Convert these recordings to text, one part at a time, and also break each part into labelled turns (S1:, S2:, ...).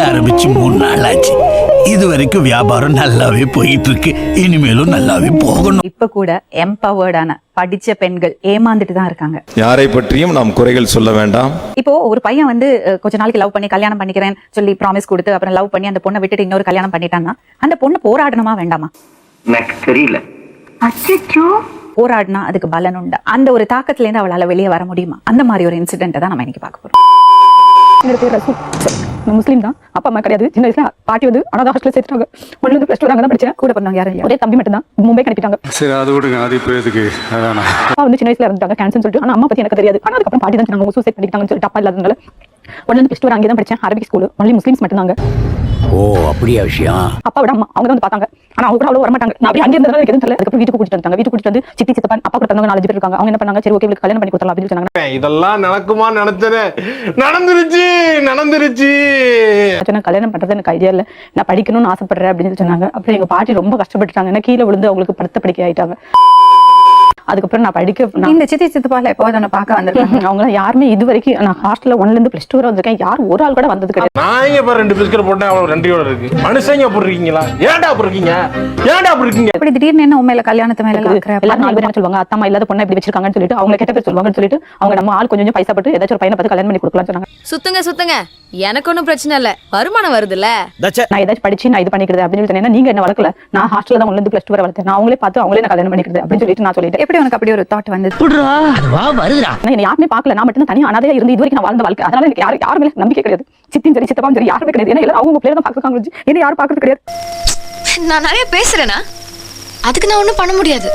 S1: ஆரம்பிச்சு 3 நாள் ஆச்சு. இது வரைக்கும் வியாபாரம் நல்லாவே போயிட்டு இருக்கு. இனிமேலும் நல்லாவே போகணும்.
S2: இப்ப கூட எம்பவர்டான படிச்ச பெண்கள் ஏமாந்துட்டு தான் இருக்காங்க.
S3: யாரை பற்றியும் நாம் குறைகள் சொல்ல வேண்டாம்.
S2: இப்போ ஒரு பையன் வந்து கொஞ்ச நாளைக்கு லவ் பண்ணி கல்யாணம் பண்ணிக்கிறேன் சொல்லி ப்ராமிஸ் கொடுத்து அப்புறம் லவ் பண்ணி அந்த பொண்ணை விட்டுட்டு இன்னொரு கல்யாணம் பண்ணிட்டான்னா அந்த பொண்ணு போராடணுமா வேண்டாமா?
S4: எனக்கு தெரியல.
S2: அச்சச்சோ, போராடினா அதுக்கு பலன் உண்டா? அந்த ஒரு தாக்கத்துல இருந்து அவளால வெளியே வர முடியுமா? அந்த மாதிரி ஒரு இன்சிடென்ட் தான் நம்ம இன்னைக்கு பார்க்க போறோம்.
S5: முஸ்லீம் தான், அப்பா அம்மா கிடையாது. சின்ன வயசுல பாட்டி வந்து அனாதை ஹாஸ்டல்ல சேர்த்துட்டாங்க. 1 + 2 அங்க தான் படிச்சேன். கூட பண்ணவங்க யாரும் இல்ல, ஒரே தம்பி மட்டும் தான். மும்பை அனுப்பிட்டாங்க.
S6: சரி, அது விடுங்க. அது இப்போ எதுக்கு? அதானா
S5: அப்பா வந்து சின்ன வயசுல இருந்தாங்க கேன்சர் சொல்லிட்டு. ஆனா அம்மா பத்தி எனக்கு தெரியாது. ஆனா அதுக்கப்புறம் பாட்டி தான் சொன்னாங்க சூசைட் பண்ணிட்டாங்கன்னு சொல்லிட்டு. அப்பா இல்லாதனால 1 + 2 அங்கே தான் படிச்சேன். அரபிக் ஸ்கூல், ஒன்லி முஸ்லிம்ஸ் மட்டும் தாங்க.
S1: ஓ, அப்படியா விஷயம்?
S5: அப்பாவோட அம்மா அவங்க தான் வந்து பார்த்தாங்க. ஆனா அவங்க கூட அவ்வளவு வர மாட்டாங்க. நான் அப்படியே அங்கே இருந்ததால எனக்கு எதுவும் தெரியல. அதுக்கப்புறம் வீட்டுக்கு கூட்டிட்டு வந்தாங்க. வீட்டுக்கு கூட்டிட்டு வந்து சித்தி சித்தப்பா அப்பா கூட தந்தவங்க 4 பேர் இருக்காங்க. அவங்க என்ன பண்ணாங்க, சரி ஓகே இவளுக்கு கல்யாணம் பண்ணி கொடுத்தலாம் அப்படின்னு சொன்னாங்க.
S6: இதெல்லாம் நடக்குமா? நடந்துருச்சு.
S5: கல்யாணம் பண்றது எனக்கு ஐடியா இல்ல, நான் படிக்கணும்னு ஆசைப்படுறேன் அப்படின்னு சொன்னாங்க. அப்புறம் எங்க பாட்டி ரொம்ப கஷ்டப்பட்டுட்டாங்க. ஏன்னா கீழே விழுந்து அவங்களுக்கு படுத்த படிக்க ஆயிட்டாங்க. அதுக்கப்புறம் நான் படிக்க
S2: இந்த சித்தி சித்தப்பால எப்போது நான் பார்க்க வந்திருக்கேன்.
S5: அவங்க யாருமே இது வரைக்கும் நான் ஹாஸ்டல்ல 1 + 2 வரை வந்திருக்கேன். யாரும் ஒரு ஆள் கூட வந்தது கிடையாது.
S6: நான் இங்க பாரு 2 பிஸ்கட் போட்டேன், அவ்வளவு நன்றியோட இருக்கு. மனுஷங்க அப்படி இருக்கீங்களா? ஏன்டா அப்படி இருக்கீங்க?
S2: இப்படி திடீர்னு என்ன உண்மையில கல்யாணத்து மேல
S5: எல்லாரும் 4 பேர் என்ன சொல்லுவாங்க, அத்தம்மா இல்லாத பொண்ணை இப்படி வச்சிருக்காங்கன்னு சொல்லிட்டு அவங்க கெட்ட பேர் சொல்லுவாங்கன்னு சொல்லிட்டு அவங்க நம்ம ஆள் கொஞ்சம் பைசா பட்டு ஏதாச்சும் ஒரு பையனை பார்த்து கல்யாணம் பண்ணி கொடுக்கலாம்னு சொன்னாங்க.
S7: சுத்துங்க எனக்கு ஒன்றும் பிரச்சனை இல்ல, வருமானம் வருதுல்ல.
S5: நான் ஏதாச்சும் படிச்சு நான் இது பண்ணிக்கிறது அப்படின்னு சொன்னேன். நீங்க என்ன வளர்க்கல, நான் ஹாஸ்டல்ல தான் 1 + 2 வரை வளர்த்தேன். நான் அவங்களே பார்த்து அவங்களே நான் கல்யாணம் பண்ணிக்கிறது அப்படின்னு சொல்லிட்டு நான் சொல்லிட்டேன்.
S2: எப்படி உனக்கு அப்படி ஒரு தாட் வந்து
S5: என்ன யாருமே பார்க்கல, நான் மட்டும் தனியா அனாதையா இருந்து இது வரைக்கும் நான் வாழ்ந்த வாழ்க்கை. அதனால எனக்கு யாருமே நம்பிக்கை கிடையாது. சித்தியும் சரி சித்தப்பாவும் சரி யாருமே கிடையாது. ஏன்னா அவங்க பிள்ளைய தான் பாக்குறாங்க, என்ன யாரும் பாக்குறது கிடையாது.
S7: நான் நிறைய பேசுறேனா, அதுக்கு நான் ஒண்ணும் பண்ண முடியாது.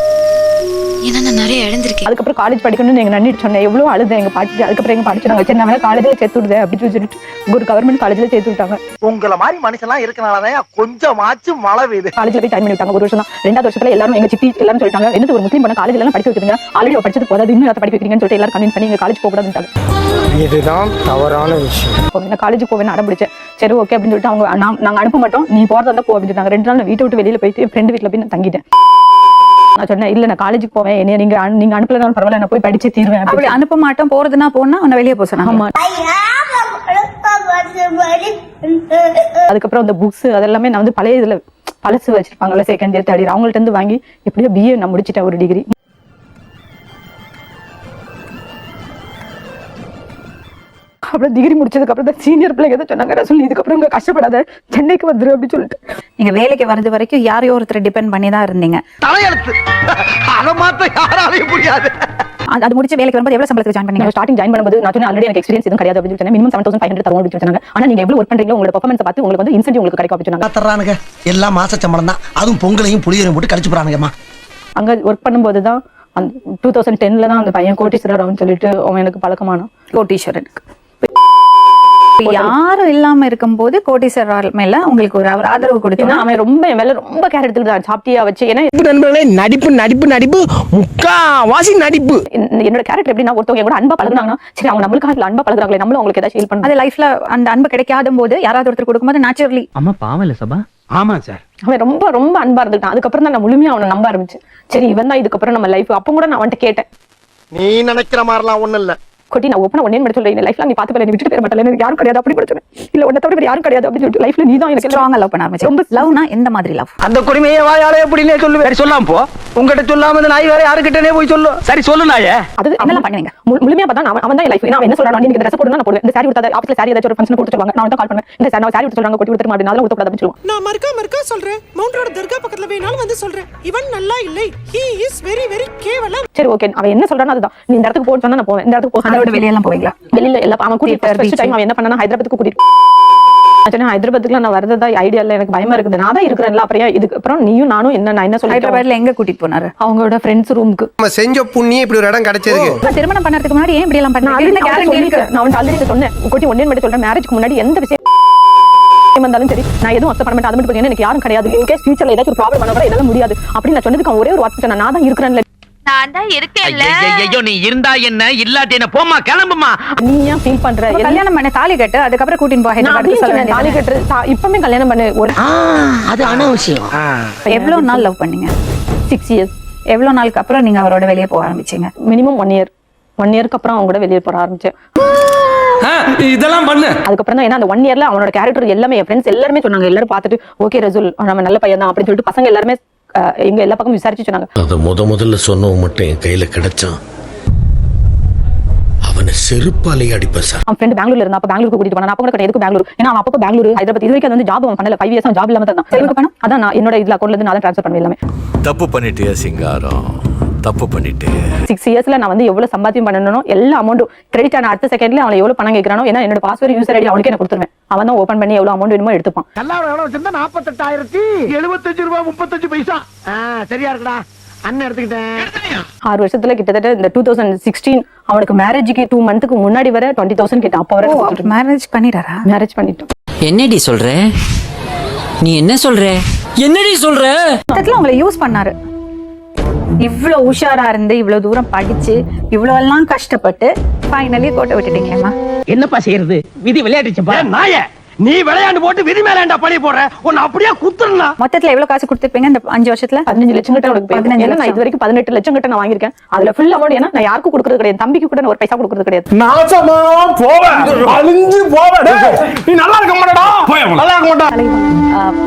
S7: ஏன்னா நான் நிறைய இழந்திருக்கேன்.
S5: அதுக்கப்புறம் காலேஜ் படிக்கணும்னு எங்க நன்னிட்டு சொன்னேன். எவ்வளவு அழுதேன் எங்க பாட்டி. அதுக்கப்புறம் எங்க பாட்டி சொன்னாங்க, சரி நான் காலேஜ்ல சேர்த்து விடுதேன் அப்படின்னு சொல்லிட்டு ஒரு கவர்மெண்ட் காலேஜ்ல சேர்த்து விட்டாங்க.
S4: உங்கள மாதிரி மனுஷன்லாம் இருக்கனாலதான் கொஞ்சமாச்சும் மழை பெய்யுது.
S5: காலேஜ்ல போய் டைம் பண்ணி விட்டாங்க. 1 வருஷம் தான். 2வது வருஷத்துல எல்லாரும் எங்க சித்தி எல்லாரும் சொல்லிட்டாங்க, என்ன ஒரு முஸ்லீம் பண்ண காலேஜ்ல எல்லாம் படிக்க வைக்கிறீங்க, ஆல்ரெடி படிச்சது போதாது, இன்னும் அதை படிக்க வைக்கிறீங்கன்னு சொல்லிட்டு எல்லாரும் கன்வின்ஸ் பண்ணி எங்க காலேஜ் போக கூடாதுன்னு.
S4: இதுதான் தவறான விஷயம்.
S5: நான் காலேஜ் போவேன்னு அடம்பிடிச்சேன். சரி ஓகே அப்படின்னு சொல்லிட்டு அவங்க நாங்க அனுப்ப மாட்டோம், நீ போறதா இருந்தா போ அப்படின்னு சொன்னாங்க. 2 நாள் வீட்டை விட்டு வெளியில போயிட்டு ஃப்ரெண்டு வீட்டுல போய் நான் தங்கிட்டேன். நான் சொன்னேன், இல்ல நான் காலேஜுக்கு போவேன், என்ன நீங்க அனுப்பலனாலும் பரவாயில்ல, நான் போய் படிச்சு தீர்வேன்.
S2: அப்படி அனுப்ப மாட்டோம், போறதுன்னா போனா உன்னை வெளியே போக சொன்னாங்க.
S5: ஆமா. அதுக்கப்புறம் அந்த புக்ஸ் அதெல்லாமே நான் வந்து பழைய இதுல பழசு வச்சிருப்பாங்கல்ல, 2nd இயர் 3rd இயர் அவங்கள்ட்ட இருந்து வாங்கி எப்படியோ BA நான் முடிச்சிட்டேன், ஒரு டிகிரி. அப்புறம் டிகிரி முடிச்சதுக்கு அப்புறம் தான் சீனியர் பிள்ளைங்க தான் சொன்னாங்க, ரசூல் இதுக்கப்புறம் உங்க கஷ்டப்படாத, சென்னைக்கு வந்துரு அப்படின்னு சொல்லிட்டு.
S2: நீங்க வேலைக்கு வரது வரைக்கும் யாரையோ ஒருத்தர் டிபெண்ட் பண்ணி தான் இருந்தீங்க.
S4: தலையெழுத்து அதை மாத்த யாராலையும் முடியாது.
S2: அது முடிச்சு வேலைக்கு வரும்போது எவ்வளவு சம்பளத்துக்கு ஜாயின் பண்ணீங்க?
S5: ஸ்டார்டிங் ஜாயின் பண்ணும்போது நான் சொன்னேன், ஆல்ரெடி எனக்கு எக்ஸ்பீரியன்ஸ் எதுவும் கிடையாது அப்படின்னு சொன்னேன். மினிமம் 7500 தருவோம் அப்படின்னு சொன்னாங்க. ஆனா நீங்க எவ்வளவு ஒர்க் பண்றீங்களோ உங்களோட பெர்ஃபார்மன்ஸ் பார்த்து உங்களுக்கு வந்து இன்சென்டிவ் உங்களுக்கு கிடைக்கும் அப்படின்னு சொன்னாங்க.
S4: தர்றானுங்க எல்லாம் மாச சம்பளம் தான், அதுவும் பொங்கலையும் புளியரையும் போட்டு கழிச்சு போறானுங்கம்மா.
S5: அங்க ஒர்க் பண்ணும்போது தான் அந்த 2010ல தான் அந்த பையன் கோட்டீஸ்வரர் அவன் சொல்லிட்டு அவன் எனக்கு பழக்கமானான்.
S2: கோட்டீஸ்வரனுக்கு யாரும் இல்லாம இருக்கும்போது கோட்டீஸ்வரர் மேல உங்களுக்கு ஒரு ஆதரவு கொடுத்தா
S5: அவன் ரொம்ப என் மேல ரொம்ப கேர் எடுத்துக்கிட்டான், சாப்பிட்டியா வச்சு. ஏன்னா
S4: நண்பர்களே, நடிப்பு முக்காவாசி நடிப்பு.
S5: என்னோட கேரக்டர் எப்படின்னா, ஒருத்தவங்க கூட அன்பா பழகுனாங்கன்னா சரி அவங்க நம்மளுக்காக அன்பா பழகுறாங்களே, நம்மளும் அவங்களுக்கு ஏதாவது ஹெல்ப் பண்ணணும்.
S2: அது லைஃப்ல அந்த அன்பு கிடைக்காத போது யாராவது ஒருத்தர் கொடுக்கும்போது நேச்சுரலி
S8: அம்மா பாவம் இல்ல சபா.
S4: ஆமா சார்,
S5: அவன் ரொம்ப ரொம்ப அன்பா இருந்துட்டான். அதுக்கப்புறம் தான் நான் முழுமையா அவனை நம்ப ஆரம்பிச்சு. சரி இவன் தான் இதுக்கப்புறம் நம்ம லைஃப். அப்ப கூட நான் அவன்கிட்ட கேட்டேன்,
S4: நீ நினைக்கிற மாதிரிலாம் ஒண்ணும் இல்ல
S5: கொட்டி நான் ஓப்பனா ஒன்னே மட்டும் சொல்றேன், லைஃப்ல நீ பாத்து நீ விட்டுட்டு போயிட மாட்டல, எனக்கு யாரும் கிடையாது அப்படி கூட சொன்னேன். இல்ல உன்னை தவிர யாரும் கிடையாது அப்படின்னு சொல்லிட்டு லைஃப்ல நீ தான் எனக்கு
S2: ஸ்ட்ராங்கா லவ் பண்ண ஆரம்பிச்சேன். ரொம்ப லவ்னா எந்த மாதிரி லவ்?
S4: அந்த குடிமையை வாயாலே எப்படினே சொல்லு, வேற சொல்லாம போ. உங்ககிட்ட சொல்லாம இந்த நாய் வேற யாருக்கிட்டனே போய் சொல்லு. சரி சொல்லு நாயே.
S5: அது என்னலாம் பண்ணுவீங்க? முழுமையா பார்த்தா அவன் தான் லைஃப். நான் என்ன சொல்றேன், நீங்க ட்ரெஸ் போடுனா நான் போடுவேன். இந்த சாரி கொடுத்தா ஆபீஸ்ல சாரி ஏதாச்சும் ஒரு ஃபங்க்ஷன் கொடுத்து சொல்லுவாங்க, நான் தான் கால் பண்ணுவேன். இந்த சாரி கொடுத்து சொல்றாங்க, கொட்டி கொடுத்துருமா அப்படினால கொடுத்து கூடாது அப்படின்னு சொல்லுவாங்க.
S9: நான் மர்க்கா சொல்றேன், மவுண்ட் ரோட் தர்கா பக்கத்துல வேணாலும் வந்து சொல்றேன், இவன் நல்லா இல்லை, he is very very கேவலம்.
S5: சரி ஓகே, அவன் என்ன சொல்றானோ அதுதான். நீ இந்த இடத்துக்கு போன்னு சொன்னா நான் போவேன். இந்த இடத்துக்கு போக
S2: அதோட வெளிய எல்லாம் போவீங்களா?
S5: வெளியில எல்லாம் அவன் கூட்டிட்டு ஃபர்ஸ்ட் டைம் அவன் என்ன பண்ணானா ஹைதராபாத்துக்கு கூட்டிட்டு. நான் ஹைதராபாத்துக்கு நான் வரதா ஐடியா இல்ல, எனக்கு பயமா இருக்குது. நான் தான் இருக்கிறேன்ல, அப்புறம் இதுக்கு அப்புறம் நீயும் நானும் நான் என்ன சொல்றேன்,
S2: ஹைதராபாத்ல எங்க கூட்டிட்டு போனாரு?
S5: அவங்களோட ஃப்ரெண்ட்ஸ் ரூமுக்கு.
S4: நம்ம செஞ்ச புண்ணியம் இப்படி ஒரு இடம் கிடைச்சிருக்கு.
S2: திருமணம் பண்ணறதுக்கு முன்னாடி ஏன் இப்படி எல்லாம் பண்ணீங்க?
S5: நான் அவன் ஆல்ரெடி சொன்னேன், கொட்டி ஒன்னே மட்டும் சொல்றேன், மேரேஜ்க்கு முன்னாடி எந்த விஷயம் வந்தாலும் சரி நான் எதுவும் அக்செப்ட் பண்ண மாட்டேன். அது மட்டும் எனக்கு யாரும் கிடையாது, இன் கேஸ் ஃபியூச்சர்ல ஏதாச்சும் ஒரு ப்ராப்ளம் பண்ணா கூட என்னால முடியாது அப்படின்னு நான் சொன்னதுக்கு ஒரே ஒரு வார்த்தை சொன்னேன், நான் தான் இருக்கிறேன்ல.
S7: நான் தான் இருக்கேன்ல.
S8: ஐயோ நீ இருந்தா என்ன இல்லாட்டி என்ன, போமா கிளம்புமா.
S5: நீ ஏன் ஃபீல் பண்ற?
S2: கல்யாணம் பண்ண தாலி கட்டு, அதுக்கப்புறம் கூட்டிட்டு போய் ஹைதராபாத்துக்கு சொல்றேன்.
S5: தாலி கட்டு இப்பமே கல்யாணம் பண்ணு. ஒரு
S4: அது அனாவசியம்.
S2: எவ்வளவு நாள் லவ் பண்ணீங்க?
S5: 6 years.
S2: எவ்வளவு நாளுக்கு அப்புறம் நீங்க அவரோட வெளியே போக ஆரம்பிச்சீங்க?
S5: Minimum 1 year. 1 yearக்கு அப்புறம் அவங்க கூட வெளியே போக ஆரம்பிச்சேன்.
S4: இதெல்லாம் பண்ணு.
S5: அதுக்கப்புறம் தான் ஏன்னா அந்த 1 இயர்ல அவனோட கேரக்டர் எல்லாமே என் ஃப்ரெண்ட்ஸ் எல்லாருமே சொன்னாங்க. எல்லாரும் பார்த்துட்டு ஓகே ரசூல் நம்ம நல்ல பையன் தான் அப்படின்னு சொல்லிட்டு பசங்க எல்லாருமே எங்க எல்லா பக்கமும் விசாரிச்சு சொன்னாங்க.
S10: அத முதல்ல சொன்னவன் மட்டும் என் கையில கிடைச்சான், அவனை செருப்பாலே அடிப்பேன் சார்.
S5: அவன் ஃப்ரெண்ட் பெங்களூர்ல இருந்தா அப்ப பெங்களூருக்கு கூட்டிட்டு போனா அப்ப கூட எதுக்கு பெங்களூர், ஏன்னா அவன் அப்போ பெங்களூர் ஹைதராபாத் இது வரைக்கும் வந்து ஜாப் அவன் பண்ணல. 5 இயர்ஸ் ஜாப் இல்லாம தான். அதான் நான் என்னோட இதுல அக்கௌண்ட்ல இருந்து நான் ட்ரான்ஸ்ஃபர் பண்ணுவேன் எல்லாமே.
S10: தப்பு பண்ணிட்டியா சிங்காரம், தப்பு பண்ணிட்டு.
S5: 6 இயர்ஸ்ல நான் வந்து எவ்வளவு சம்பாத்தியம் பண்ணணும் எல்லா அமௌண்ட்டும் கிரெடிட் ஆன அடுத்த செகண்ட்ல அவன் எவ்வளவு பணம் கேட்கறானோ, ஏன்னா என்னோட பாஸ்வேர்ட் யூசர் ஐடி அவனுக்கே நான் கொடுத்துருவேன். அவன் தான் ஓபன் பண்ணி எவ்வளவு அமௌண்ட் வேணுமோ எடுத்துப்பான்.
S4: கல்லாவரம் எவ்வளவு வச்சிருந்தா 48,075 ரூபாய் 35 பைசா. சரியா இருக்குடா அண்ணன் எடுத்துக்கிட்டேன். 6 வருஷத்துல கிட்டத்தட்ட இந்த 2016 அவனுக்கு மேரேஜுக்கு 2 மந்த்துக்கு முன்னாடி வர 20,000 கிட்ட. அப்ப வர
S2: மேரேஜ் பண்ணிட்டாரா?
S5: மேரேஜ் பண்ணிட்டோம்.
S8: என்னடி சொல்ற நீ, என்ன சொல்ற, என்னடி சொல்ற?
S2: மொத்தத்துல உங்களை யூஸ் பண்ணாரு. இவ்வளவு உஷாரா இருந்து இவ்வளவு தூரம் படிச்சு இவ்வளவு எல்லாம் கஷ்டப்பட்டு ஃபைனலி கோட்டை விட்டுட்டீங்களேம்மா.
S4: என்னப்பா செய்யறது, விதி விளையாடுச்சுப்பா. நாயே நீ விளையாண்டு போட்டு விதி மேலேண்டா பழி போடுற, உன்னை அப்படியே குத்துறா.
S2: மொத்தத்துல எவ்வளவு காசு கொடுத்துருப்பீங்க இந்த 5 வருஷத்துல?
S5: 15 லட்சம் கிட்ட உனக்கு 15 லட்சம். நான் இது வரைக்கும் 18 லட்சம் கிட்ட நான் வாங்கியிருக்கேன். அதுல ஃபுல் அமௌண்ட் ஏன்னா நான் யாருக்கும் கொடுக்கறது கிடையாது. தம்பிக்கு கூட நான் ஒரு பைசா கொடுக்கறது கிடையாது.
S6: நாசமா போவேன், அழிஞ்சு போவேன். நீ நல்லா இருக்க மாட்டடா, நல்லா இருக்க மாட்டா.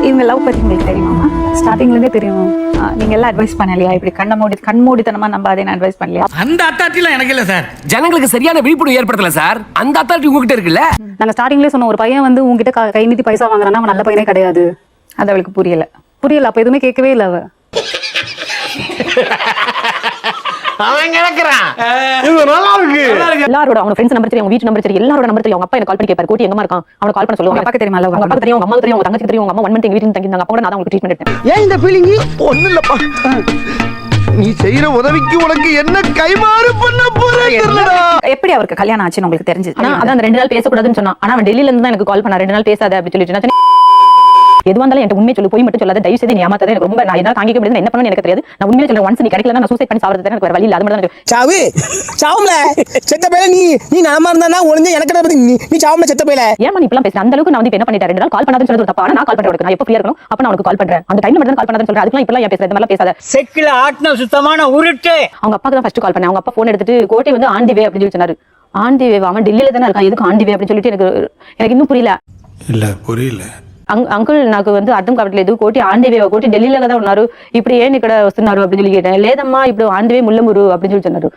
S2: இவங்க லவ் பத்தி உங்களுக்கு தெரியுமாமா? ஸ்டார்டிங்ல இருந்தே தெரியும். நீங்க எல்லாம் அட்வைஸ் பண்ணலையா? இப்படி கண்மூடித்தனமா நம்ம அதை அட்வைஸ் பண்ணலையா?
S4: அந்த அத்தாரிட்டிலாம் எனக்கு இல்ல சார். ஜனங்களுக்கு சரியான விழிப்புணர்வு ஏற்படுத்தல சார். அந்த அத்தாரிட்டி உங்ககிட்ட இருக்குல்ல.
S2: நாங்க ஸ்டார்டிங்லேயே சொன்ன ஒரு பையன் வந்து உங்ககிட்ட கை நீட்டி பைசா வாங்குறான்னா அவன் நல்ல பையனே கிடையாது. அது அவளுக்கு புரியல. அப்ப எதுவுமே கேட்கவே இல்லை அவ.
S6: அவன் கிடக்குறான், இது நல்லா இருக்கு.
S5: எல்லாரோட அவங்க ஃப்ரெண்ட்ஸ் நம்பர் தெரியும், வீட்டு நம்பர் தெரியும், எல்லாரோட நம்பர் தெரியும். அவங்க அப்பா எனக்கு கால் பண்ணி கேட்பாரு, கோட்டி எங்கமா இருக்கான், அவனை கால் பண்ண சொல்லுவாங்க. அப்பாக்கு தெரியுமா? அவங்க அப்பாக்கு தெரியும், அம்மா தெரியும், தங்கச்சி தெரியும். அவங்க அம்மா 1 மந்த் எங்க வீட்டுல தங்கியிருந்தாங்க. அப்ப கூட நான் உங்களுக்கு ட்ரீட்மெண்ட் எடுத்தேன்.
S4: ஏன் இந்த ஃபீலிங்? ஒண்ணு இல்லப்பா, நீ செய்யற உதவிக்கு உனக்கு என்ன கைமாறு பண்ண போறேடா.
S2: எப்படி அவருக்கு கல்யாணம் ஆச்சுன்னு உங்களுக்கு தெரிஞ்சது?
S5: ஆனா அதான் 2 நாள் பேசக்கூடாதுன்னு சொன்னா. ஆனா அவன் டெல்லியில இருந்து தான் எனக்கு கால் பண்ணா, 2 நாள் பேசாத அப்படி சொல்லிட்டு. எதுவா இருந்தாலும் என்கிட்ட உண்மை சொல்லு, போய் மட்டும் சொல்லாத, தயவு செய்து நீ ஏமாத்தாத. எனக்கு ரொம்ப நான் எதாவது தாங்கிக்க முடியாது, என்ன பண்ணணும் எனக்கு தெரியாது. நான் உண்மையில சொல்றேன், ஒன்ஸ் நீ கிடைக்கலன்னா நான் சூசைட் பண்ணி சாவறது எனக்கு வேற வழி இல்ல. அது மட்டும் தான்.
S9: சாவு சாவும்ல செத்த பேல நீ நாம இருந்தா ஒளிஞ்சு எனக்கு பத்தி நீ சாவும்ல செத்த பேல.
S5: ஏமா நீ இப்பலாம் பேசுற? அந்த அளவுக்கு நான் வந்து என்ன பண்ணிட்டேன், 2 நாள் கால் பண்ணாதன்னு சொல்றது தப்பா? நான் கால் பண்றேன் உனக்கு, நான் எப்ப ஃப்ரீயா இருக்கணும் அப்ப நான் உனக்கு கால் பண்றேன். அந்த டைம்ல மட்டும் கால் பண்ணாதன்னு சொல்றேன். அதுக்குலாம் இப்பலாம் ஏன் பேசுற? இந்த மாதிரி பேசாத.
S4: செக்கில ஆட்ன சுத்தமான உருட்டு.
S5: அவங்க அப்பாக்கு தான் ஃபர்ஸ்ட் கால் பண்ணேன். அவங்க அப்பா போன் எடுத்துட்டு கோட்டை வந்து ஆண்டி வே அப்படின்னு சொல்லி சொன்னாரு. ஆண்டி வே? அவன் டெல்லியில தானே இருக்கான், எதுக்கு ஆண்டி வே அப்படின்னு சொல்லிட்டு எனக்கு இன்னும் புரியல.
S10: இல்ல புரியல.
S5: అంకుల్ నాకు வந்து అర్థం కావట్లేదు. కోటి ఆండివే కోటి ఢిల్లీలో కదా ఉన్నారు, ఇప్పుడు ఏం ఇక్కడ వస్తున్నారు அப்படின்னு சொல்லி கேட்டேன். లేదమ్మా ఇప్పుడు ఆండివే ముల్లమూరు அப்படின்னு சொல்லி சொன்னாரு.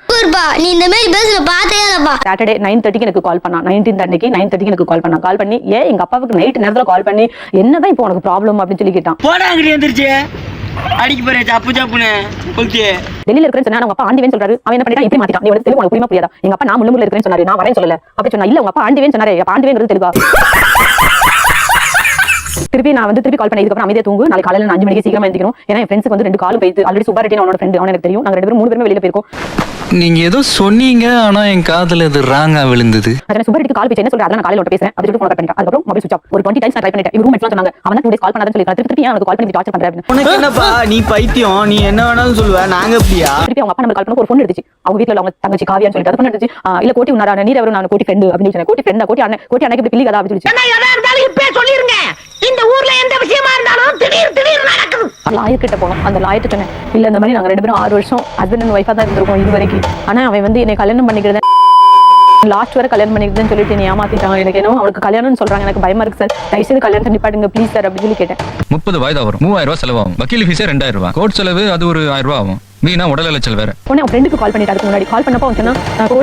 S7: நீ இந்த மாதிரி பேசுற பாத்தே இல்லப்பா.
S5: சாட்டர்டே 9:30 எனக்கு கால் பண்ணா. 19th அன்னைக்கு 9:30 எனக்கு கால் பண்ணா. கால் பண்ணி ஏன் எங்க அப்பாவுக்கு நைட் நேரத்துல கால் பண்ணி என்னதான் இப்போ உனக்கு ப்ராப்ளம் அப்படின்னு சொல்லி கேட்டான்.
S4: போடாங்கடி எந்திரச்சு அடிக்கு போறே சப்பு சப்புனே ஓகே.
S5: டெல்லியில இருக்கேன்னு சொன்னா அவங்க அப்பா ஆண்டிவேன்னு சொல்றாரு. அவன் என்ன பண்ணிட்டான், இப்படி மாத்திட்டான். நீ வந்து தெலுங்கு உனக்கு புரியுமா புரியாதா? எங்க அப்பா நான் முள்ளமூர்ல இருக்கேன்னு சொன்னாரு, நான் வரேன்னு சொல்லல அப்படி சொன்னா. இல்ல உங்க அப்பா ஆண்டிவேன்னு சொன்னாரு. அப்ப ஆண்டிவேங்கிறது தெலுங்கா? திருப்பி நான் வந்து திருப்பி கால் பண்ணி இதுக்கப்புறம் அமைதியா தூங்கு, நாளைக்கு காலையில 5 மணிக்கு சீக்கிரமா எழுந்திக்கணும். ஏன்னா என் ஃப்ரெண்ட்ஸ்க்கு வந்து 2 கால் போயிட்டு ஆல்ரெடி சுப்பாரெட்டி அவனோட ஃப்ரெண்ட், அவன் எனக்கு தெரியும். நாங்க 2 பேரும் 3 பேரும் வெளியில போயிருக்கோம்.
S8: நீங்க ஏதோ சொன்னீங்க, ஆனா என் காதுல அது ராங்கா விழுந்தது.
S5: அதான் சுப்பாரெட்டிக்கு கால் பேசி என்ன சொல்றேன், நான் காலையில உன்கிட்ட பேசுறேன் அப்படி சொல்லிட்டு பண்ணிட்டேன். அதுக்கப்புறம் மொபைல் சுவிட்ச் ஆஃப். ஒரு 20 டைம்ஸ் நான் ட்ரை பண்ணிட்டேன். இவங்க ரூம்மேட்ஸ் சொன்னாங்க அவன் தான் 2 டேஸ் கால் பண்ணாதன்னு சொல்லி திருப்பி எனக்கு கால் பண்ணி டார்ச்சர் பண்றாரு.
S4: உனக்கு என்னப்பா நீ பைத்தியம், நீ என்ன வேணாலும் சொல்லுவ, நாங்க அப்படியா?
S5: திருப்பி அவங்க அப்பா நம்ம கால் பண்ண ஒரு ஃபோன் எடுத்துச்சு. அவங்க வீட்ல அவங்க தங்கச்சி காவியான்னு சொல்லிட்டு அது பண்ண எடுத்துச்சு. இல்ல கோட்டி உன்னாரா நீர் அவரும் நான் கோட்டி ஃப்ரெண்ட் அப்படின்னு சொன்னேன். கோட்டி ஃப்ரெண்டா? கோட்டி அண்ணன், கோட்டி அண்ணனுக்கு இப்படி பிள்ளை கதா அப்படின்னு சொல்லி.
S9: என்ன எதா இருந்தாலும் இப்பே சொல்லிருங்க. இந்த ஊர்ல எந்த விஷயமா இருந்தாலும் திடீர் நடக்குது.
S5: லாயர் கிட்ட போனோம். அந்த லாயர்ட்ட சொன்னேன், இல்ல இந்த மாதிரி நாங்க 2 பேரும் 6 வருஷம் ஹஸ்பண்ட் அண்ட் ஒய்ஃபா தான் இருந்திருக்கோம் இது வரைக்கும். ஆனா அவன் வந்து என்னை கல்யாணம் பண்ணிக்கிறது லாஸ்ட் வரை கல்யாணம் பண்ணிக்கிறதுன்னு சொல்லிட்டு நீ ஏமாத்திட்டாங்க. எனக்கு என்ன அவனுக்கு கல்யாணம்னு சொல்றாங்க, எனக்கு பயமா இருக்கு சார், தயவுசெய்து கல்யாணம் நிப்பாட்டுங்க ப்ளீஸ் சார் அப்படின்னு சொல்லி கேட்டேன்.
S11: 30 வயது வரும், 3000 ரூபாய் செலவாகும், வக்கீல் ஃபீஸே 2000 ரூபாய், கோர்ட் செலவு அது ஒரு 1000 ரூபாய் ஆகும், வீணா உடல் அலைச்சல் வேற.
S5: உடனே அவன் ஃப்ரெண்டுக்கு கால் பண்ணிட்டு அதுக்கு முன்னாடி கால் பண்ணப்போ அவன் சொன்னா,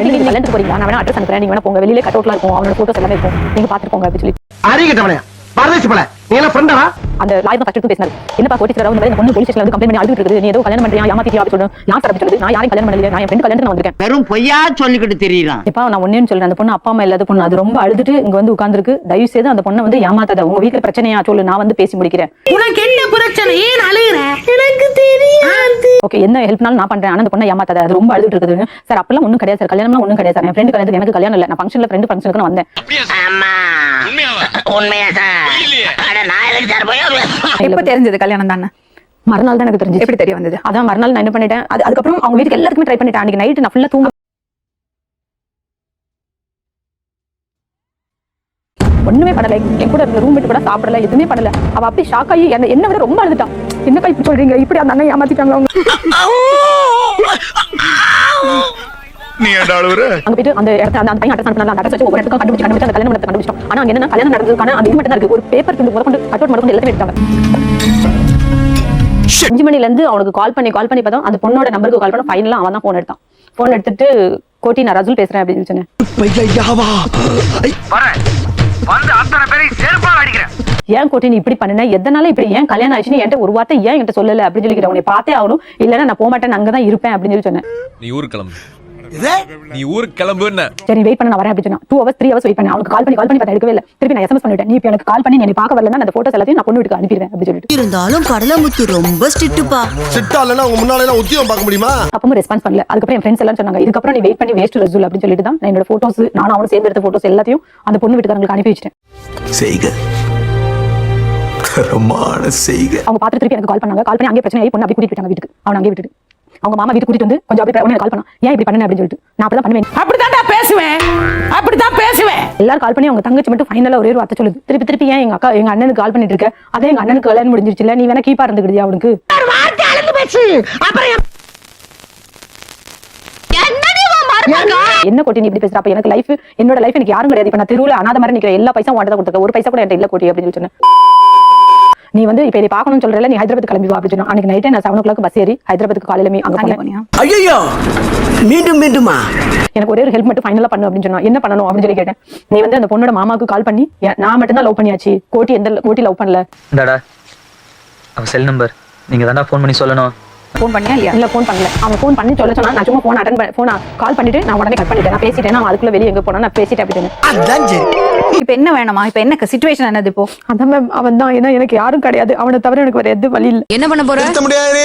S5: நீங்க கல்யாணத்துக்கு போறீங்களா, நான் வேணா அட்ரஸ் அனுப்புறேன், நீங்க வேணா போங்க, வெளியில கட் அவுட்லாம் இருக்கும், அவனோட போட்டோஸ் எல்லாமே இருக்கும், நீங்க பாத்துட்டு போங்க அப்படின்னு சொல்லி.
S4: அறிகிட்டவனே பரதேசி பல நீ என்ன ஃப்ரெண்டா?
S5: அந்த லாயர் ஃபர்ஸ்ட் பேசினாரு. என்னப்பா கோட்டி சார் இந்த பொண்ணு போலீஸ் ஸ்டேஷன்ல வந்து கம்ப்ளைண்ட் பண்ணி அழுதுட்டு இருக்குது, நீ ஏதோ கல்யாணம் பண்றியா ஏமாத்திட்டியா அப்படி சொல்றேன். யார் சார் அப்படி சொல்லுது? நான் யாரையும் கல்யாணம் பண்ணல, நான் என் ஃப்ரெண்ட் கல்யாணத்துக்கு நான் வந்திருக்கேன்.
S4: வெறும் பொய்யா சொல்லிக்கிட்டு தெரியறான்.
S5: இப்ப நான் ஒண்ணே சொல்றேன், அந்த பொண்ணு அப்பா அம்மா இல்லாத பொண்ணு, அது ரொம்ப அழுதுட்டு இங்க வந்து உட்கார்ந்துருக்கு. தயவு செய்து அந்த பொண்ணை வந்து ஏமாத்தாத. உங்க வீட்டுல பிரச்சனையா சொல்லு, நான் வந்து பேசி முடிக்கிறேன்.
S9: உனக்கு என்ன பிரச்சனை, ஏன் அழுகுற? எனக்கு தெரியாது.
S5: ஓகே என்ன ஹெல்ப்னாலும் நான் பண்றேன், ஆனா அந்த பொண்ணை ஏமாத்தாத, அது ரொம்ப அழுதுட்டு இருக்குது. சார் அப்பெல்லாம் ஒண்ணும் கிடையாது சார், கல்யாணம்லாம் ஒண்ணும் கிடையாது சார், என் ஃப்ரெண்ட் கல்யாணத்துக்கு எனக்கு கல்யாணம் இல்ல, நான் ஃபங்க்ஷன்ல ஃப்ரெண்ட் ஃபங்க்ஷனுக்கு வந்தேன்.
S9: உண்மையா சார்? அட நான் எதுக்கு சார் போய்
S2: எப்ப தெரிஞ்சது கல்யாணம் தானே?
S5: மறுநாள் தான் எனக்கு தெரிஞ்சு.
S2: எப்படி தெரிய வந்தது?
S5: அதான் மறுநாள் நான் என்ன பண்ணிட்டேன், அதுக்கப்புறம் அவங்க வீட்டுக்கு எல்லாருக்குமே ட்ரை பண்ணிட்டேன். அன்னைக்கு நைட்டு நான் ஃபுல்லா தூங்க ஒண்ணுமே பண்ணல. என் கூட இருந்த ரூம்மேட் கூட சாப்பிடல, எதுவுமே பண்ணல. அவ அப்படி ஷாக் ஆகி என்ன விட ரொம்ப அழுதுட்டான். என்னக்கா இப்படி சொல்றீங்க, இப்படி அந்த அண்ணன் ஏமாத்திட்டாங்க அவங்க.
S10: நீ ஏன்டா அழுவுற?
S5: அங்க போயிட்டு அந்த இடத்துல அந்த பையன் அட்ரஸ் அனுப்பினால அந்த அட்ரஸ் வச்சு ஒவ்வொரு இடத்துக்கும் கண்டுபிடிச்சு அந்த கல்யாணம் கண்டுபிடிச்சோம். ஆனா அங்க என்னன்னா கல்யாணம் நடந்ததுக்கான அந்த இது மட்டும் தான் இருக்கு. ஒரு பேப்பர் துண்டு முதற்கொண்டு அட்டோட் மட்டும் எல்லாத்தையும் எடுத்தாங்க. 5 மணில இருந்து அவனுக்கு கால் பண்ணி பார்த்தோம். அந்த பொண்ணோட நம்பருக்கு கால் பண்ண ஃபைனலா அவன் தான் போன் எடுத்தான். போன் எடுத்துட்டு கோட்டி நான் ரசூல் பேசுறேன் அப்படின்னு சொன்னேன். ஏன் கோட்டி நீ இப்படி பண்ணன, எதனால இப்படி ஏன் கல்யாணம் ஆயிடுச்சு என்கிட்ட ஒரு வார்த்தை ஏன் என்கிட்ட சொல்லல அப்படின்னு சொல்லி உன்னை பார்த்தே ஆகணும், இல்லன்னா நான் போக மாட்டேன் அங்கதான் இருப்பேன் அப்படின்னு சொல்லி சொன்னேன்.
S10: நீ ஊருக்கு கிளம்பு. நீ ஊருக்கு கிளம்புன்னு.
S5: சரி வெயிட் பண்ண நான் வரேன் அப்படின்னு சொன்னா 2 hours 3 hours வெயிட் பண்ணேன். அவனுக்கு கால் பண்ணி பார்த்தா எடுக்கவே இல்லை. திருப்பி நான் SMS பண்ணிட்டேன், நீ இப்ப எனக்கு கால் பண்ணி நீ பார்க்க வரலன்னா அந்த போட்டோஸ் எல்லாத்தையும் நான் பொண்ணு வீட்டுக்கு அனுப்பிடுவேன் அப்படின்னு சொல்லிட்டு.
S9: இருந்தாலும் கடலமுத்து ரொம்ப ஸ்ட்ரிக்ட்பா.
S10: சிட்டா இல்லனா உங்க முன்னால எல்லாம் உத்தியோகம் பார்க்க முடியுமா?
S5: அப்பவும் ரெஸ்பான்ஸ் பண்ணல. அதுக்கப்புறம் என் ஃப்ரெண்ட்ஸ் எல்லாம் சொன்னாங்க இதுக்கப்புறம் நீ வெயிட் பண்ணி வேஸ்ட் ரசூல் அப்படின்னு சொல்லிட்டு தான் நான் என்னோட போட்டோஸ் நானும் அவனும் சேர்ந்து எடுத்த போட்டோஸ் எல்லாத்தையும் அந்த பொண்ணு வீட்டுக்காரங்களுக்கு அனுப்பி வச்சிட்டேன்.
S10: செய்க தரமான செய்க.
S5: அவங்க பார்த்து திருப்பி எனக்கு கால் பண்ணாங்க. கால் பண்ணி அங்கே பிரச்சனை ஆகி பொண்ணு அப்படி கூட்டிட்டு போயிட்டாங்க வீட்டுக்கு. அவன் அங்கே விட்டுட்டு அவங்க மாமா வீட்டுக்கு கூட்டிட்டு வந்து கொஞ்சம் அப்படியே கால் பண்ணா ஏன் இப்படி பண்ணேன் அப்படின்னு சொல்லிட்டு. நான் அப்படிதான் பண்ணுவேன், அப்படிதான் பேசுவேன். எல்லாரும் கால் பண்ணி அவங்க தங்கச்சி மட்டும் ஃபைனலா ஒரே ஒரு வார்த்தை சொல்லுது, திருப்பி ஏன் எங்க அக்கா எங்க அண்ணனுக்கு கால் பண்ணிட்டு இருக்க, அதே எங்க அண்ணனுக்கு கல்யாணம் முடிஞ்சிருச்சு இல்ல, நீ வேணா கீப்பா இருந்துக்கிட்டியா அவனுக்கு. என்ன கோட்டி நீ இப்படி பேசுற, அப்ப எனக்கு லைஃப் என்னோட லைஃப் எனக்கு யாரும் கிடையாது, இப்ப நான் தெருவுல அனாத மாதிரி நிக்கிற, எல்லா பைசா உன்கிட்ட தான் கொடுத்துருக்க, ஒரு பைசா கூட என்கிட்ட இல்ல கோட்டி அப்படின்னு சொல்லி சொன்னேன். நீ வந்து இப்ப இதை பாக்கணும்னு சொல்றல, நீ ஹைதராபாத் கிளம்பி வா அப்படின்னு சொன்னா. அன்னைக்கு நைட்டே நான் 7 o'clock பஸ் ஏறி ஹைதராபாத்துக்கு காலையில அங்க போனேன்.
S9: ஐயோ மீண்டுமா
S5: எனக்கு ஒரே ஒரு ஹெல்ப் மட்டும் ஃபைனலா பண்ணு அப்படின்னு சொன்னா. என்ன பண்ணணும் அப்படின்னு சொல்லி கேட்டேன். நீ வந்து அந்த பொண்ணோட மாமாவுக்கு கால் பண்ணி நான் மட்டும் தான் லவ் பண்ணியாச்சு, கோட்டி லவ் பண்ணல.
S8: இந்தாடா அவ செல் நம்பர், நீங்க தான்டா ஃபோன் பண்ணி சொல்லணும்.
S2: ஃபோன் பண்ணியா இல்லையா?
S5: இல்ல ஃபோன் பண்ணல. அவன் ஃபோன் பண்ணி சொல்ல சொன்னா நான் சும்மா போன் கால் பண்ணிட்டு நான் உடனே கட் பண்ணிட்டேன். நான் பேசிட்டேன், நான் அதுக்குள்ள வெளியே எங்க போனா நான் பேசிட்டேன் அப்படின்னு.
S9: அதான் சரி.
S2: இப்ப என்ன வேணுமா? இப்ப என்ன சிச்சுவேஷன் என்னது இப்போ?
S5: அதான் மேம் அவன் தான், ஏன்னா எனக்கு யாரும் கிடையாது, அவனை தவிர எனக்கு வேற எது வழி இல்ல.
S7: என்ன பண்ண போற?
S3: திருத்த முடியாது,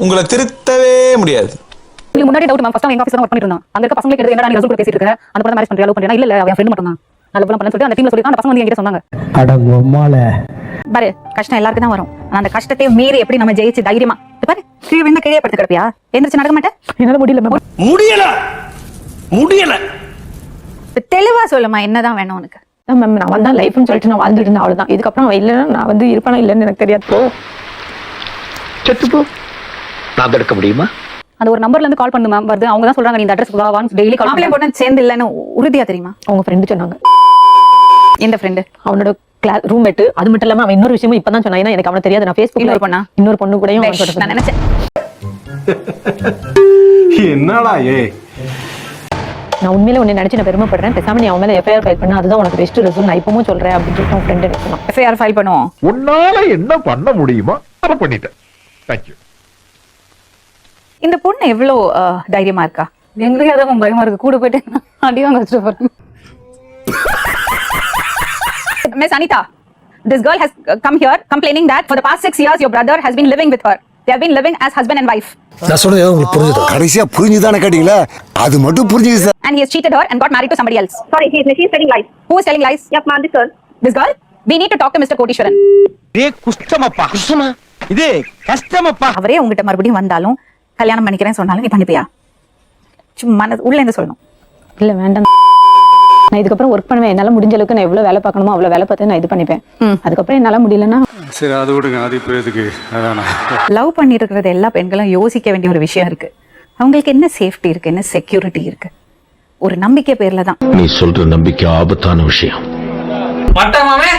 S3: உங்களை திருத்தவே முடியாது.
S2: உங்களுக்கு முன்னாடி டவுட் மேம், ஃபர்ஸ்ட் அவன் எங்க ஆபீஸ்ல வர்க் பண்ணிட்டு இருந்தான். அங்க இருக்க பசங்களுக்கு என்னடா நீ ரசூல் கூட பேசிட்டு இருக்க, அந்த பொண்ணு மேரேஜ் பண்றியா லவ் பண்றியா? இல்ல அவன் ஃப்ரெண்ட் மட்டும் தான் நல்ல பண்ண சொல்லிட்டு அந்த டீம்ல சொல்லிட்டு அந்த பசங்க வந்து என்கிட்ட சொன்னாங்க.
S9: அடங்கம்மால
S2: பாரு கஷ்டம் எல்லாருக்கும் தான் வரும், ஆனா அந்த கஷ்டத்தை மீறி எப்படி நம்ம ஜெயிச்சு தைரியமா பாரு கீழே விழுந்தா கீழே படுத்து கிடப்பியா, எந்திரிச்சு நடக்க மாட்டேன்.
S5: என்னால முடியல மேம்,
S1: முடியல.
S2: தெளிவா சொல்லுமா என்னதான் வேணும் உனக்கு?
S5: மேம் நான் வந்தா லைஃப்னு சொல்லிட்டு நான் வாழ்ந்துட்டு இருந்தேன், அவ்வளவுதான். இதுக்கப்புறம் அவன் இல்லைன்னா நான் வந்து இருப்பானா இல்லைன்னு எனக்கு தெரியாது.
S10: செத்துப்போ நான் தடுக்க முடியுமா?
S2: அந்த ஒரு நம்பர்ல இருந்து கால் பண்ணு மேம் வருது, அவங்க தான் சொல்றாங்க நீ இந்த அட்ரஸ்க்கு வா வான்ஸ் டெய்லி கால் பண்ணி போட்டு சேர்ந்து இல்லன்னு உறுதியா தெரியுமா?
S5: அவங்க ஃப்ரெண்டு சொன்னாங்க.
S2: எந்த ஃப்ரெண்ட்?
S5: அவனோட கிளாஸ் ரூம்மேட். அது மட்டும் இல்லாம அவன் இன்னொரு விஷயமும் இப்பதான் சொன்னா, ஏன்னா எனக்கு அவனை தெரியாது. நான் Facebookல பண்ணா இன்னொரு பொண்ணு கூடயும்
S2: நான் நினைச்சேன்.
S6: என்னடா
S5: நான் உண்மையில உன்னை நினைச்சு நான் பெருமைப்படுறேன், பேசாம நீ அவன் மேல FIR ஃபைல் பண்ண, அதுதான் உனக்கு பெஸ்ட் ரிசல்ட், நான் இப்பவும் சொல்றேன் அப்படின்னு சொல்லிட்டு அவன் ஃப்ரெண்ட் சொன்னான்.
S2: FIR ஃபைல் பண்ணுவோம்.
S6: உன்னால என்ன பண்ண முடியுமா அதை பண்ணிட்டேன். தேங்க்யூ.
S2: இந்த பொண்ணு எவ்வளவு தைரியமா இருக்கா? எங்களுக்கு அதான் பயமா இருக்கு, கூட போயிட்டு அடிவாங்க வச்சுட்டு போறேன். Miss Anita, this girl has come here complaining that for the past 6 years your brother has been living with her. They have been living as husband and wife.
S10: நான் சொல்றது உங்களுக்கு புரியுதா? கடைசியா புரிஞ்சுதானே கேட்டீங்களா? அது மட்டும் புரிஞ்சுது sir.
S2: And he has cheated her and got married to somebody else. Sorry, he is telling lies. Who is telling lies? Yep, ma'am, this girl. This girl? We need to talk to Mr. Kotishwaran.
S1: குஷ்டமப்பா குஷ்டமா இது கஷ்டமப்பா.
S2: அவரே உங்ககிட்ட மறுபடியும் வந்தாலும் கல்யாணம் பண்ணிக்கிறேன்னு சொன்னாலும் நீ பண்ணிப்பியா? சும்மா உள்ள இருந்து சொல்லணும்.
S5: இல்ல வேண்டாம், நான் இதுக்கப்புறம் ஒர்க் பண்ணுவேன், என்னால முடிஞ்ச அளவுக்கு நான் எவ்வளவு வேலை பார்க்கணுமோ அவ்வளவு வேலை பார்த்து நான் இது பண்ணிப்பேன். அதுக்கப்புறம் என்னால முடியலன்னா
S6: சரி அது விடுங்க, அது இப்போ எதுக்கு? அதானே
S2: லவ் பண்ணிட்டு இருக்கிறது எல்லா பெண்களும் யோசிக்க வேண்டிய ஒரு விஷயம் இருக்கு. அவங்களுக்கு என்ன சேஃப்டி இருக்கு, என்ன செக்யூரிட்டி இருக்கு? ஒரு நம்பிக்கை பேர்ல தான்.
S10: நீ சொல்ற நம்பிக்கை ஆபத்தான விஷயம்.
S8: மட்டமாவே